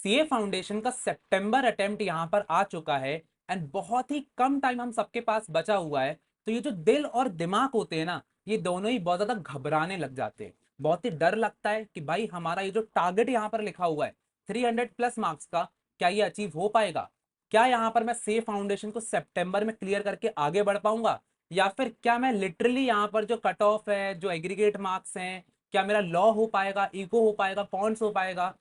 CA foundation का सितंबर attempt यहाँ पर आ चुका है एंड बहुत ही कम टाइम हम सबके पास बचा हुआ है। तो ये जो दिल और दिमाग होते हैं ना, ये दोनों ही बहुत ज्यादा घबराने लग जाते हैं। बहुत ही डर लगता है कि भाई हमारा ये जो टारगेट यहाँ पर लिखा हुआ है 300 प्लस मार्क्स का, क्या ये अचीव हो पाएगा? क्या यहाँ पर मैं सीए फाउंडेशन को सितंबर में क्लियर करके आगे बढ़ पाऊंगा, या फिर क्या मैं लिटरली यहाँ पर जो कट ऑफ है, जो एग्रीगेट मार्क्स हैं, क्या मेरा लॉ हो पाएगा, इको हो पाएगा, कॉन्स हो पाएगा,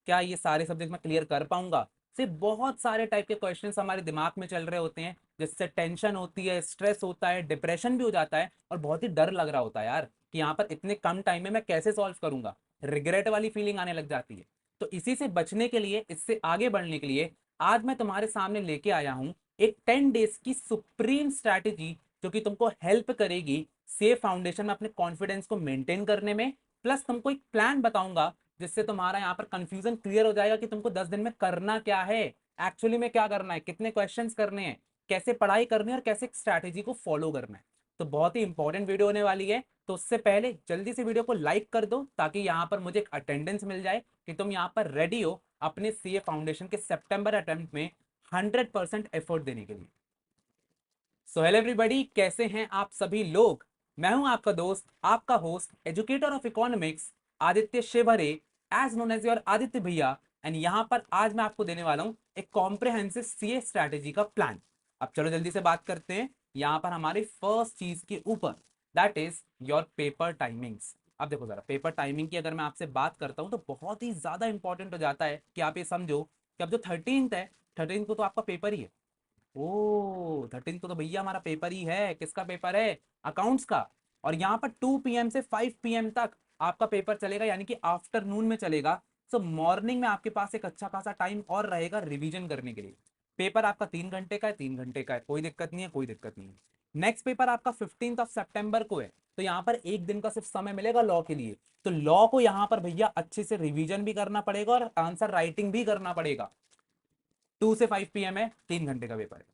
क्या ये सारे सब्जेक्ट मैं क्लियर कर पाऊंगा? सिर्फ बहुत सारे टाइप के क्वेश्चंस हमारे दिमाग में चल रहे होते हैं, जिससे टेंशन होती है, स्ट्रेस होता है, डिप्रेशन भी हो जाता है और बहुत ही डर लग रहा होता है यार कि यहाँ पर इतने कम टाइम में मैं कैसे सॉल्व करूंगा। रिग्रेट वाली फीलिंग आने लग जाती है। तो इसी से बचने के लिए, इससे आगे बढ़ने के लिए आज मैं तुम्हारे सामने लेके आया हूं एक 10 डेज की सुप्रीम स्ट्रैटेजी, जो कि तुमको हेल्प करेगी सेफ फाउंडेशन में अपने कॉन्फिडेंस को मेंटेन करने में। प्लस तुमको एक प्लान बताऊंगा जिससे तुम्हारा यहाँ पर कंफ्यूजन क्लियर हो जाएगा कि तुमको 10 दिन में करना क्या है, एक्चुअली में क्या करना है, कितने क्वेश्चंस करने हैं, कैसे पढ़ाई करनी है और कैसे स्ट्रैटेजी को फॉलो करना है। तो बहुत ही इंपॉर्टेंट वीडियो होने वाली है। तो उससे पहले जल्दी से वीडियो को लाइक कर दो ताकि यहाँ पर मुझे एक अटेंडेंस मिल जाए कि तुम यहाँ पर रेडी हो अपने सीए फाउंडेशन के सितंबर अटेम्प्ट में 100% एफर्ट देने के लिए। सो हेलो एवरीबॉडी, कैसे हैं आप सभी लोग? मैं हूं आपका दोस्त, आपका host, educator of economics, Aditya Shivhare, as known as your Aditya bhaiya. And यहां पर आज मैं आपको देने वाला हूं एक कॉम्प्रिहेंसिव सीए स्ट्रैटेजी का प्लान। अब चलो जल्दी से बात करते हैं यहां पर हमारी फर्स्ट चीज के ऊपर, that is your paper timings. अब देखो जरा, पेपर टाइमिंग की अगर मैं आपसे बात करता हूं तो बहुत ही ज्यादा इंपॉर्टेंट हो जाता है कि आप ये समझो कि अब जो 13th है, 13th को तो आपका पेपर ही है। ओ 13 को तो भैया हमारा पेपर ही है। किसका पेपर है? अकाउंट्स का। और यहाँ पर 2 PM से 5 PM तक आपका पेपर चलेगा, यानी कि आफ्टरनून में चलेगा। सो मॉर्निंग में आपके पास एक अच्छा खासा टाइम और रहेगा रिवीजन करने के लिए। पेपर आपका 3 घंटे का है, 3 घंटे का है, कोई दिक्कत नहीं है, कोई दिक्कत नहीं है। नेक्स्ट पेपर आपका 15 सितंबर को है, तो यहाँ पर एक दिन का सिर्फ समय मिलेगा लॉ के लिए। तो लॉ को यहाँ पर भैया अच्छे से रिवीजन भी करना पड़ेगा और आंसर राइटिंग भी करना पड़ेगा। 2 से 5 PM है, 3 घंटे का पेपर है।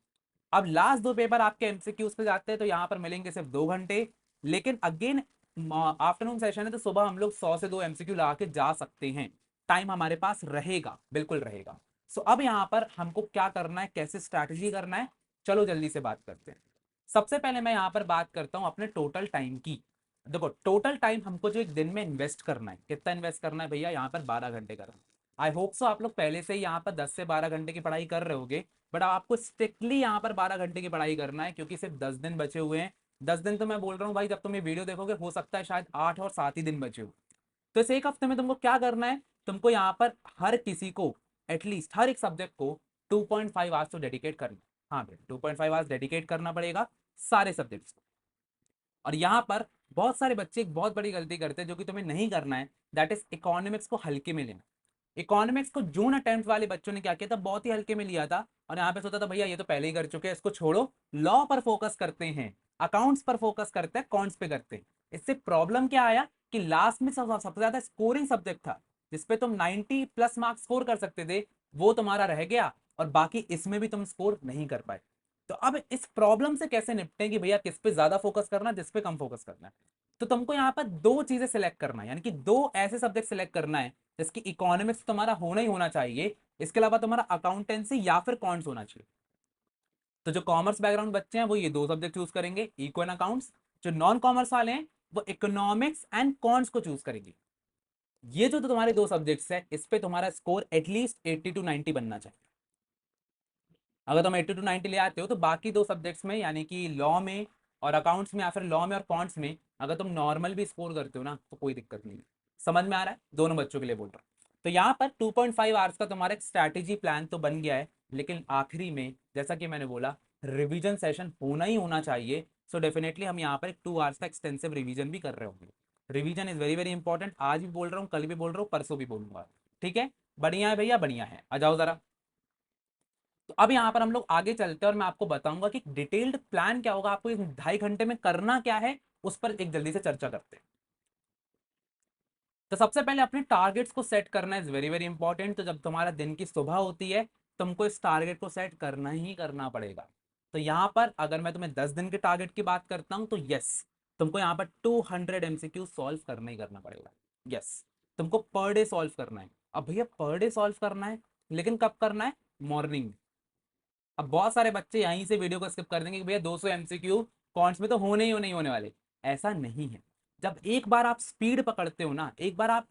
अब लास्ट दो पेपर आपके एमसीक्यूज पे जाते हैं, तो यहाँ पर मिलेंगे सिर्फ 2 घंटे। लेकिन अगेन आफ्टरनून सेशन है, तो सुबह हम लोग 100 से 2 एमसीक्यू लगा के जा सकते हैं। टाइम हमारे पास रहेगा, बिल्कुल रहेगा। सो अब यहाँ पर हमको क्या करना है, कैसे स्ट्रैटेजी करना है, चलो जल्दी से बात करते हैं। सबसे पहले मैं यहाँ पर बात करता हूँ अपने टोटल टाइम की। देखो टोटल टाइम हमको जो एक दिन में इन्वेस्ट करना है, कितना इन्वेस्ट करना है भैया? यहाँ पर 12 घंटे करना है। आई होप सो आप लोग पहले से ही यहाँ पर 10 से 12 घंटे की पढ़ाई कर रहे होगे, बट आपको स्ट्रिक्टली यहाँ पर 12 घंटे की पढ़ाई करना है, क्योंकि सिर्फ 10 दिन बचे हुए हैं। 10 दिन तो मैं बोल रहा हूँ भाई, जब तुम ये वीडियो देखोगे हो सकता है शायद 8 और 7 ही दिन बचे हो। तो इस एक हफ्ते में तुमको क्या करना है, तुमको यहाँ पर हर किसी को एटलीस्ट हर एक सब्जेक्ट को 2.5 आवर्स तो डेडिकेट करना है। हाँ भाई, 2.5 आवर्स डेडिकेट करना पड़ेगा सारे सब्जेक्ट्स को। और यहाँ पर बहुत सारे बच्चे एक बहुत बड़ी गलती करते हैं जो कि तुम्हें नहीं करना है, दैट इज इकोनॉमिक्स को हल्के में लेना। इकोनॉमिक्स को जून अटेम्प्ट वाले बच्चों ने क्या किया था, बहुत ही हल्के में लिया था और यहाँ पे सोचा था भैया ये तो पहले ही कर चुके हैं, इसको छोड़ो, लॉ पर फोकस करते हैं, अकाउंट्स पर फोकस करते हैं, कॉन्ट्स पे करते हैं। इससे प्रॉब्लम क्या आया कि लास्ट में सबसे ज्यादा स्कोरिंग सब्जेक्ट था, जिसपे तुम 90+ मार्क्स स्कोर कर सकते थे, वो तुम्हारा रह गया और बाकी इसमें भी तुम स्कोर नहीं कर पाए। तो अब इस प्रॉब्लम से कैसे निपटें कि भैया किस पे ज्यादा फोकस करना है, जिस पे कम फोकस करना है? तो तुमको यहाँ पर दो चीजें सिलेक्ट करना है, यानी कि दो ऐसे सब्जेक्ट सिलेक्ट करना है जिसकी इकोनॉमिक्स तुम्हारा होना ही होना चाहिए, इसके अलावा तुम्हारा अकाउंटेंसी या फिर कॉन्ट्स होना चाहिए। तो जो कॉमर्स बैकग्राउंड बच्चे हैं वो ये दो सब्जेक्ट चूज करेंगे, इको एंड अकाउंट्स। जो नॉन कॉमर्स वाले हैं वो इकोनॉमिक्स एंड कॉन्ट्स को चूज करेंगे। ये जो तो तुम्हारे दो सब्जेक्ट्स है, इस पे तुम्हारा स्कोर एटलीस्ट 80 to 90 बनना चाहिए। अगर तुम 80 to 90 ले आते हो तो बाकी दो सब्जेक्ट्स में, यानी कि लॉ में और अकाउंट्स में, या फिर लॉ में और कॉन्ट्स में अगर तुम नॉर्मल भी स्कोर करते हो ना, तो कोई दिक्कत नहीं है। समझ में आ रहा है? दोनों बच्चों के लिए बोल रहा हूँ। तो यहाँ पर 2.5 आवर्स का तुम्हारा एक स्ट्रैटेजी प्लान तो बन गया है, लेकिन आखिरी में जैसा कि मैंने बोला, रिविजन सेशन होना ही होना चाहिए। सो डेफिनेटली हम यहाँ पर एक 2 आवर्स का एक्सटेंसिव रिविजन भी कर रहे होंगे। Revision is very very important. आज भी बोल रहा हूँ, कल भी बोल रहा हूँ, परसों भी बोलूंगा। ठीक है, बढ़िया है भैया, बढ़िया है, आ जाओ जरा। तो अब यहाँ पर हम लोग आगे चलते हैं और मैं आपको बताऊंगा कि डिटेल्ड प्लान क्या होगा, आपको इस 2.5 घंटे में करना क्या है, उस पर एक जल्दी से चर्चा करते हैं। तो सबसे पहले अपने टारगेट्स को सेट करना इज वेरी वेरी इंपॉर्टेंट। तो जब तुम्हारा दिन की सुबह होती है, तुमको इस टारगेट को सेट करना ही करना पड़ेगा। तो यहाँ पर अगर मैं तुम्हें 10 दिन के टारगेट की बात करता हूँ, तो यस, तुमको यहाँ पर 200 MCQ सॉल्व करना ही करना पड़ेगा। यस, तुमको पर डे सॉल्व करना है। अब भैया पर डे सॉल्व करना है, लेकिन कब करना है? मॉर्निंग। अब बहुत सारे बच्चे यहीं से वीडियो को स्किप कर देंगे कि भैया 200 एमसीक्यू कॉन्ट्स में तो होने ही नहीं होने वाले। ऐसा नहीं है। जब एक बार आप स्पीड पकड़ते हो ना, एक बार आप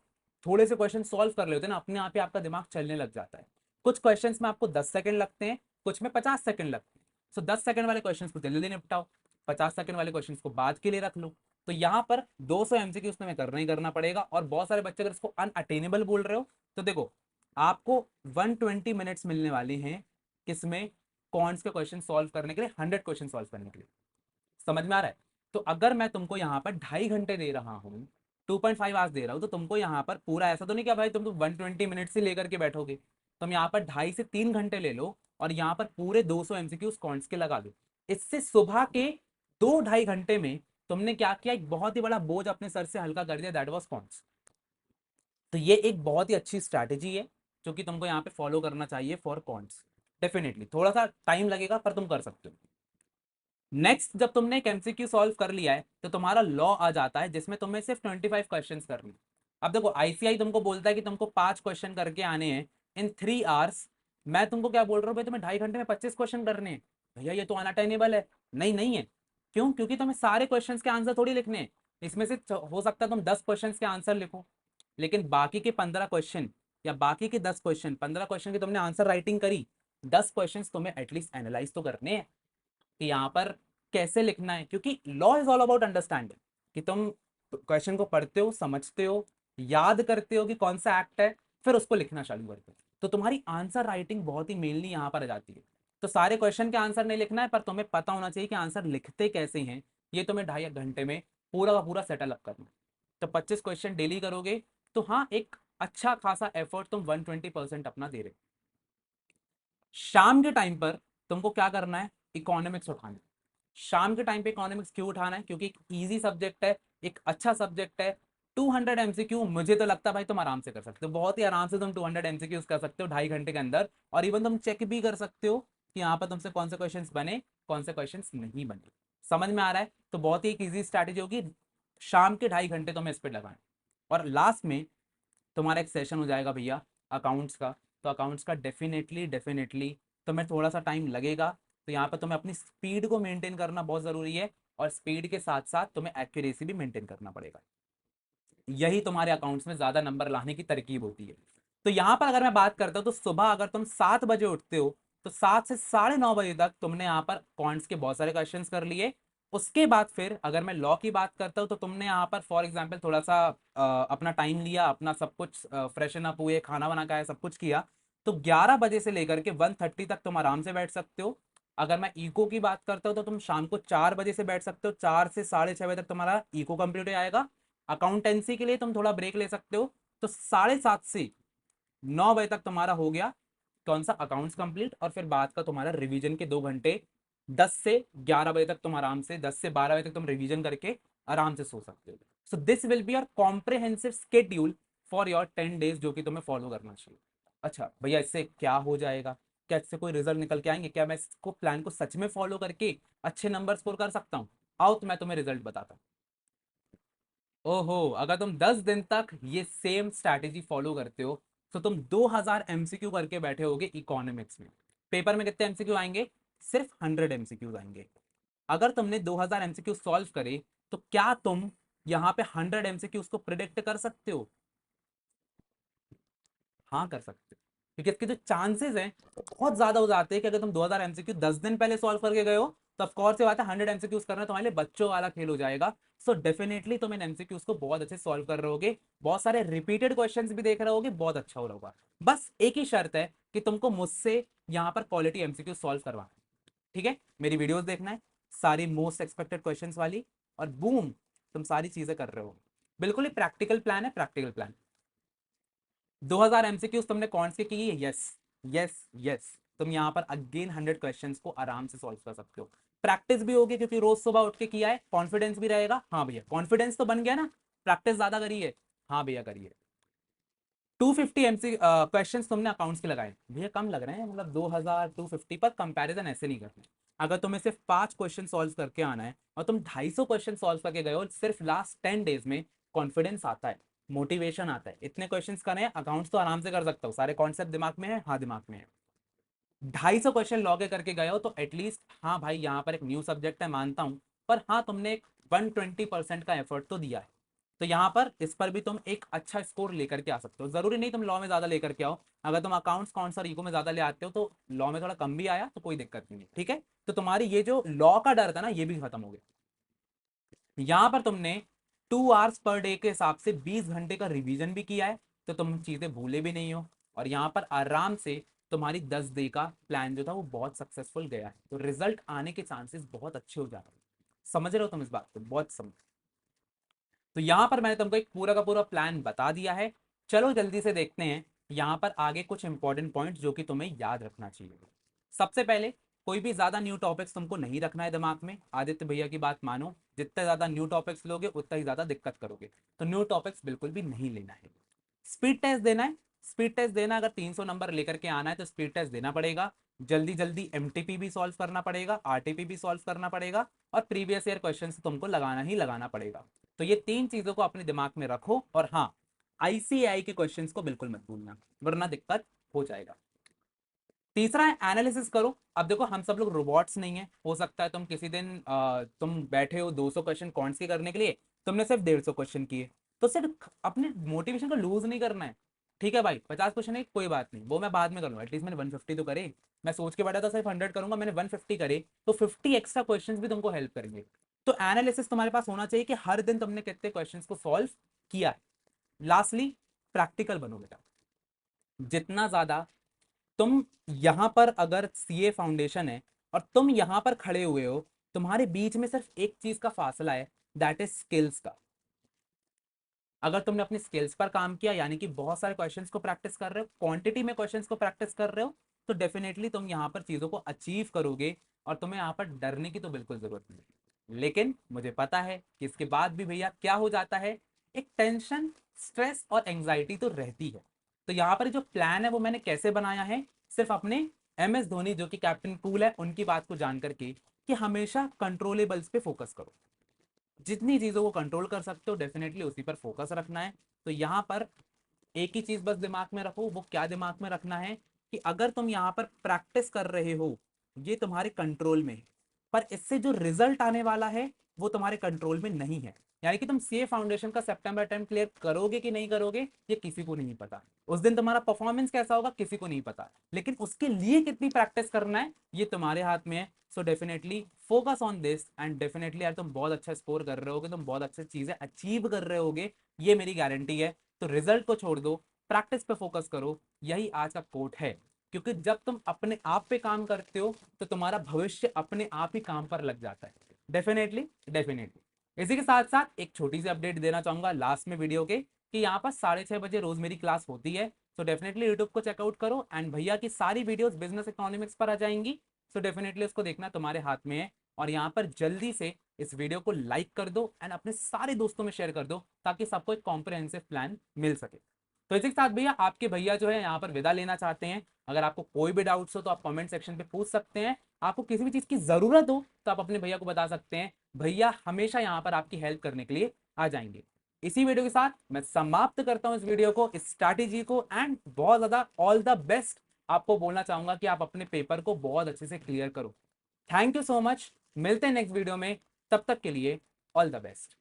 थोड़े से क्वेश्चन सॉल्व कर लेते हो ना, अपने आप ही आपका दिमाग चलने लग जाता है। कुछ क्वेश्चंस में आपको 10 सेकंड लगते हैं, कुछ में 50 सेकंड लगते हैं। सो 10 सेकंड वाले क्वेश्चंस को जल्दी निपटाओ, 50 सेकंड वाले क्वेश्चंस को बाद के लिए रख लो। तो यहाँ पर 200 एमसीक्यू तुम्हें करना ही करना पड़ेगा। और बहुत सारे बच्चे अगर इसको अनअटेनेबल बोल रहे हो तो देखो, आपको 120 मिनट्स मिलने वाले हैं। किसमें? कॉन्ट्स के क्वेश्चन सॉल्व करने के लिए, 100 क्वेश्चन सॉल्व करने के लिए। समझ में आ रहा है? तो अगर मैं तुमको यहाँ पर 2.5 घंटे दे रहा हूँ, 2.5 आवर्स दे रहा हूँ, तो तुमको यहाँ पर पूरा ऐसा तो नहीं क्या भाई तुम तो 120 मिनट से लेकर के बैठोगे। तुम यहाँ पर 2.5 से 3 घंटे ले लो और यहाँ पर पूरे 200 एमसीक्यूज कॉन्ट्स के लगा दो। इससे सुबह के 2-2.5 घंटे में तुमने क्या किया? एक बहुत ही बड़ा बोझ अपने सर से हल्का कर दिया, दैट वाज कॉन्ट्स। तो ये एक बहुत ही अच्छी स्ट्रैटेजी है जो कि तुमको यहाँ पे फॉलो करना चाहिए फॉर कॉन्ट्स। डेफिनेटली थोड़ा सा टाइम लगेगा पर तुम कर सकते हो। नेक्स्ट, जब तुमने एक एमसीक्यू सॉल्व कर लिया है तो तुम्हारा लॉ आ जाता है जिसमें तुम्हें सिर्फ 25 क्वेश्चन करने। अब देखो, आईसीआई तुमको बोलता है कि तुमको 5 क्वेश्चन करके आने हैं इन 3 आवर्स। मैं तुमको क्या बोल रहा हूँ भाई, तुम्हें 2.5 घंटे में 25 क्वेश्चन करने हैं। भैया ये तो अनअटेनेबल है। नहीं, नहीं है। क्यों? क्योंकि तुम्हें सारे क्वेश्चन के आंसर थोड़ी लिखने हैं। इसमें से हो सकता है तुम 10 क्वेश्चन के आंसर लिखो, लेकिन बाकी के 15 क्वेश्चन या बाकी के 10 क्वेश्चन, 15 क्वेश्चन की तुमने आंसर राइटिंग करी, 10 क्वेश्चन तुम्हें एटलीस्ट एनालाइज तो करने हैं कि यहाँ पर कैसे लिखना है। क्योंकि law is all about understanding, कि तुम क्वेश्चन को पढ़ते हो, समझते हो, याद करते हो कि कौन सा एक्ट है, फिर उसको लिखना चालू करते हो। तो तुम्हारी आंसर राइटिंग बहुत ही मेनली यहाँ पर आ जाती है। तो सारे क्वेश्चन के आंसर नहीं लिखना है, पर तुम्हें पता होना चाहिए कि आंसर लिखते कैसे हैं। ये तुम्हें 2.5 घंटे में पूरा का पूरा सेटल करना है। तो 25 क्वेश्चन डेली करोगे तो हाँ, एक अच्छा खासा एफर्ट तुम 120% अपना दे रहे हो। शाम के टाइम पर तुमको क्या करना है? इकोनॉमिक्स उठाना है। शाम के टाइम पे इकोनॉमिक्स क्यों उठाना है? क्योंकि एक इजी सब्जेक्ट है, एक अच्छा सब्जेक्ट है। 200 एमसीक्यू मुझे तो लगता है भाई तुम आराम से कर सकते हो, बहुत ही आराम से तुम 200 एमसीक्यूज कर सकते हो 2.5 घंटे के अंदर। और इवन तुम चेक भी कर सकते हो कि यहाँ पर तुमसे कौन से क्वेश्चंस बने, कौन से क्वेश्चंस नहीं बने। समझ में आ रहा है? तो बहुत ही एक ईजी स्ट्रैटेजी होगी। शाम के 2.5 घंटे तुम्हें इस पर लगाएं। और लास्ट में तुम्हारा एक सेशन हो जाएगा भैया अकाउंट्स का। तो अकाउंट्स का डेफिनेटली डेफिनेटली तुम्हें थोड़ा सा टाइम लगेगा। तो यहाँ पर तुम्हें अपनी स्पीड को मेंटेन करना बहुत ज़रूरी है, और स्पीड के साथ साथ तुम्हें एक्यूरेसी भी मेंटेन करना पड़ेगा। यही तुम्हारे अकाउंट्स में ज़्यादा नंबर लाने की तरकीब होती है। तो यहाँ पर अगर मैं बात करता हूँ तो सुबह अगर तुम 7 बजे उठते हो तो 7 से 9:30 बजे तक तुमने यहाँ पर कॉन्ट्स के बहुत सारे क्वेश्चन कर लिए। उसके बाद फिर अगर मैं लॉ की बात करता हूँ तो तुमने यहाँ पर फॉर एग्जाम्पल थोड़ा सा अपना टाइम लिया, अपना सब कुछ फ्रेशन अप हुए, खाना बना खाया, सब कुछ किया। तो 11 बजे से लेकर के 1:30 तक तुम आराम से बैठ सकते हो। अगर मैं इको की बात करता हूँ तो तुम शाम को 4 बजे से बैठ सकते हो, 4 से 6:30 तक तुम्हारा इको कंप्लीट हो जाएगा। अकाउंटेंसी के लिए तुम थोड़ा ब्रेक ले सकते हो। तो 7:30 से 9 बजे तक तुम्हारा हो गया कौन सा? Accounts complete. और फिर बाद का तुम्हारा रिवीजन के 2 घंटे, 10 से 11 बजे तक तुम आराम से, 10 से 12 बजे तक तुम रिवीजन करके आराम से सो सकते हो। So this will be your comprehensive schedule for your 10 days, जो कि तुम्हें फॉलो करना चाहिए। अच्छा भैया, इससे क्या हो जाएगा? क्या इससे कोई रिजल्ट निकल के आएंगे? क्या मैं इसको प्लान को सच में फॉलो करके अच्छे नंबर स्कोर कर सकता हूँ? आओ तो मैं तुम्हें रिजल्ट बताता हूँ। ओहो, अगर तुम 10 दिन तक ये सेम स्ट्रैटेजी फॉलो करते हो तो तुम 2000 एमसीक्यू करके बैठे होगे इकोनॉमिक्स में। पेपर में कितने एमसीक्यू आएंगे? सिर्फ 100 एमसीक्यू आएंगे। अगर तुमने 2000 एमसीक्यू सॉल्व करे तो क्या तुम यहाँ पे 100 एमसीक्यू को प्रिडिक्ट कर सकते हो? हाँ, कर सकते हो। क्योंकि इसके जो चांसेस हैं बहुत ज्यादा हो जाते हैं कि अगर तुम 2000 एमसीक्यू 10 दिन पहले सॉल्व करके गए हो तो ऑफकोर्स से बात है 100 एमसीक्यूज करना तुम्हारे लिए बच्चों वाला खेल हो जाएगा। सो डेफिनेटली तुम इन एमसीक्यूज को बहुत अच्छे सॉल्व कर रहे होगे, बहुत सारे रिपीटेड क्वेश्चंस भी देख रहे होगे, बहुत अच्छा हो रहा होगा। बस एक ही शर्त है कि तुमको मुझसे यहाँ पर क्वालिटी एमसीक्यू सॉल्व करवाना है। ठीक है? मेरी वीडियोस देखना है, सारी मोस्ट एक्सपेक्टेड क्वेश्चंस वाली, और बूम, तुम सारी चीजें कर रहे हो। बिल्कुल ही प्रैक्टिकल प्लान है, प्रैक्टिकल प्लान। 2000 एमसीक्यूज तुमने कौन से की? Yes, yes, yes. तुम यहाँ पर अगेन 100 क्वेश्चंस को आराम से सॉल्व कर सकते हो। प्रैक्टिस भी होगी क्योंकि रोज सुबह उठ के किया है, कॉन्फिडेंस भी रहेगा। हाँ भैया, कॉन्फिडेंस तो बन गया ना, प्रैक्टिस ज्यादा करिए। हाँ भैया, करिए। 250 एमसी क्वेश्चन तुमने अकाउंट्स के लगाए भैया, कम लग रहे हैं, मतलब 2250 पर कंपैरिजन ऐसे नहीं करते। अगर तुम्हें सिर्फ 5 क्वेश्चन सॉल्व करके आना है और तुम 250 क्वेश्चन सॉल्व करके गए हो सिर्फ लास्ट 10 डेज में, कॉन्फिडेंस आता है। मोटिवेशन आता है। इतने क्वेश्चंस करने हैं, अकाउंट्स तो आराम से कर सकता हूँ, सारे कॉन्सेप्ट दिमाग में है, हाँ दिमाग में है। 250 क्वेश्चन लॉ के करके गए हो तो एटलीस्ट हाँ भाई यहाँ पर एक न्यू सब्जेक्ट है मानता हूँ, पर हाँ तुमने एक 120% का एफर्ट तो दिया है। तो यहाँ पर इस पर भी तुम एक अच्छा स्कोर लेकर के आ सकते हो। जरूरी नहीं तुम लॉ में ज्यादा लेकर के आओ, अगर तुम अकाउंट्स कॉन्ट्स और इको में ज्यादा ले आते हो तो लॉ में थोड़ा कम भी आया तो कोई दिक्कत नहीं है, ठीक है। तो तुम्हारी ये जो लॉ का डर था ना ये भी खत्म हो गया। यहाँ पर तुमने 2 आवर्स पर डे के हिसाब से 20 घंटे का रिवीजन भी किया है, तो तुम चीजें भूले भी नहीं हो, और यहाँ पर आराम से तुम्हारी 10 डे का प्लान जो था वो बहुत सक्सेसफुल गया है, तो रिजल्ट आने के चांसेस बहुत अच्छे हो जाते हैं। समझ रहे हो तुम इस बात को, बहुत समझ। तो यहाँ पर मैंने तुमको एक पूरा का पूरा प्लान बता दिया है। चलो जल्दी से देखते हैं यहाँ पर आगे कुछ इंपॉर्टेंट पॉइंट्स जो कि तुम्हें याद रखना चाहिए। सबसे पहले, कोई भी ज्यादा न्यू टॉपिक्स तुमको नहीं रखना है दिमाग में। आदित्य भैया की बात मानो, जितने ज्यादा न्यू टॉपिक्स लोगे उतना ही ज्यादा दिक्कत करोगे, तो न्यू टॉपिक्स बिल्कुल भी नहीं लेना है। स्पीड टेस्ट देना है, स्पीड टेस्ट देना, अगर 300 नंबर लेकर के आना है तो स्पीड टेस्ट देना पड़ेगा। जल्दी जल्दी एमटीपी भी सॉल्व करना पड़ेगा, आरटीपी भी सॉल्व करना पड़ेगा, और प्रीवियस ईयर क्वेश्चन तुमको लगाना ही लगाना पड़ेगा। तो ये 3 चीजों को अपने दिमाग में रखो, और हाँ, आईसीएआई के क्वेश्चंस को बिल्कुल मत भूलना, वरना दिक्कत हो जाएगा। तीसरा है एनालिसिस करो। अब देखो हम सब लोग रोबोट्स नहीं है, हो सकता है तुम किसी दिन तुम बैठे हो 200 क्वेश्चन कौन के करने के लिए, तुमने सिर्फ 150 क्वेश्चन किए, तो सिर्फ अपने मोटिवेशन को लूज नहीं करना है। ठीक है भाई, 50 क्वेश्चन है कोई बात नहीं, वो मैं बाद में करूंगा, एटलीस्ट मैंने 150 तो करे। मैं सोच के बैठा था सिर्फ 100 करूंगा, मैंने 150 करे, तो 50 एक्स्ट्रा क्वेश्चन भी तुमको हेल्प करेंगे। तो एनालिसिस तुम्हारे पास होना चाहिए कि हर दिन तुमने कितने क्वेश्चन को सॉल्व किया है। लास्टली, प्रैक्टिकल बनो बेटा। जितना ज्यादा तुम यहां पर, अगर सीए फाउंडेशन है और तुम यहां पर खड़े हुए हो, तुम्हारे बीच में सिर्फ एक चीज का फासला है, दैट इज स्किल्स का। अगर तुमने अपनी स्किल्स पर काम किया, यानी कि बहुत सारे क्वेश्चंस को प्रैक्टिस कर रहे हो, क्वांटिटी में क्वेश्चंस को प्रैक्टिस कर रहे हो, तो डेफिनेटली तुम यहाँ पर चीजों को अचीव करोगे, और तुम्हें यहाँ पर डरने की तो बिल्कुल जरूरत नहीं। लेकिन मुझे पता है कि इसके बाद भी भैया क्या हो जाता है, एक टेंशन, स्ट्रेस और एंग्जाइटी तो रहती है। तो यहाँ पर जो प्लान है वो मैंने कैसे बनाया है, सिर्फ अपने MS धोनी जो कि कैप्टन कूल है उनकी बात को जान करके, कि हमेशा कंट्रोलेबल्स पे फोकस करो। जितनी चीजों को कंट्रोल कर सकते हो डेफिनेटली उसी पर फोकस रखना है। तो यहाँ पर एक ही चीज बस दिमाग में रखो, वो क्या दिमाग में रखना है, कि अगर तुम यहाँ पर प्रैक्टिस कर रहे हो, ये तुम्हारे कंट्रोल में है, पर इससे जो रिजल्ट आने वाला है वो तुम्हारे कंट्रोल में नहीं है। यानी कि तुम सीए फाउंडेशन का सितंबर अटेम्प्ट क्लियर करोगे कि नहीं करोगे ये किसी को नहीं पता, उस दिन तुम्हारा परफॉर्मेंस कैसा होगा किसी को नहीं पता, लेकिन उसके लिए कितनी प्रैक्टिस करना है ये तुम्हारे हाथ में है। So definitely focus on this, and definitely यार तुम बहुत अच्छा स्कोर कर रहे होगे, तुम बहुत अच्छी चीजें अचीव कर रहे होगे, ये मेरी गारंटी है। तो रिजल्ट को छोड़ दो, प्रैक्टिस पे फोकस करो, यही आज का कोट है। क्योंकि जब तुम अपने आप पे काम करते हो तो तुम्हारा भविष्य अपने आप ही काम पर लग जाता है। Definitely definitely. इसी के साथ साथ एक छोटी सी अपडेट देना चाहूंगा लास्ट में वीडियो के, कि यहाँ पर 6:30 बजे रोज मेरी क्लास होती है। सो डेफिनेटली यूट्यूब को चेकआउट करो, एंड भैया की सारी वीडियोस बिजनेस इकोनॉमिक्स पर आ जाएंगी। सो डेफिनेटली उसको देखना तुम्हारे हाथ में है, और यहाँ पर जल्दी से इस वीडियो को लाइक कर दो एंड अपने सारे दोस्तों में शेयर कर दो, ताकि सबको एक कॉम्प्रिहेंसिव प्लान मिल सके। तो इसी के साथ भैया आपके भैया जो है यहाँ पर विदा लेना चाहते हैं। अगर आपको कोई भी डाउट्स हो तो आप कमेंट सेक्शन पे पूछ सकते हैं। आपको किसी भी चीज की जरूरत हो तो आप अपने भैया को बता सकते हैं, भैया हमेशा यहाँ पर आपकी हेल्प करने के लिए आ जाएंगे। इसी वीडियो के साथ मैं समाप्त करता हूँ इस वीडियो को, इस स्ट्रैटेजी को, एंड बहुत ज्यादा ऑल द बेस्ट आपको बोलना चाहूंगा कि आप अपने पेपर को बहुत अच्छे से क्लियर करो। थैंक यू सो मच, मिलते हैं नेक्स्ट वीडियो में, तब तक के लिए ऑल द बेस्ट।